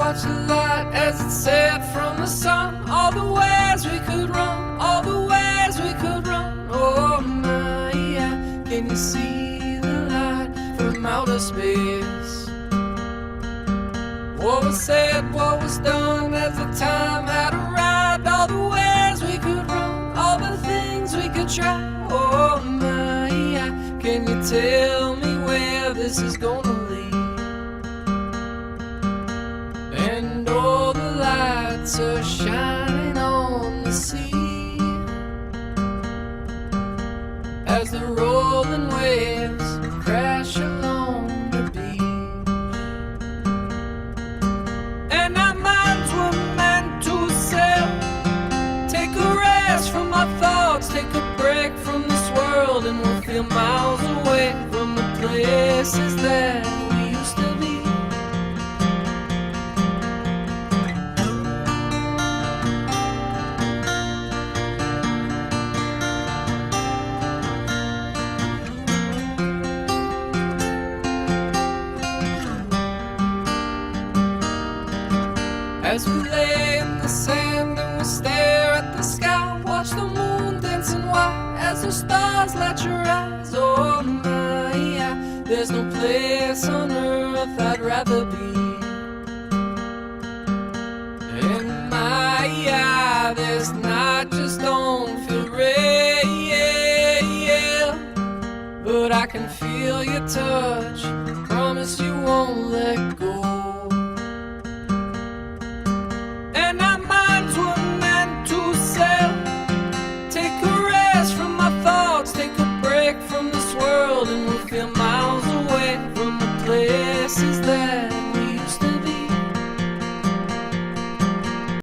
watch the light as it set from the sun. All the ways we could run, all the ways we could run. Oh my, yeah, can you see the light from outer space? What was said, what was done as the time had arrived. All the ways we could run, all the things we could try. Oh my, yeah, can you tell me where this is gonna lead? And all the lights are shining on the sea as the rolling waves crash along the beach. And our minds were meant to sail, take a rest from our thoughts, take a break from this world, and we'll feel miles away from the places that we used to be. As we lay in the sand and we stare at the sky, watch the moon dancing white as the stars light your eyes. Oh my, yeah, there's no place on earth I'd rather be. And my, yeah, this night just don't feel real, but I can feel your touch, promise you won't let go.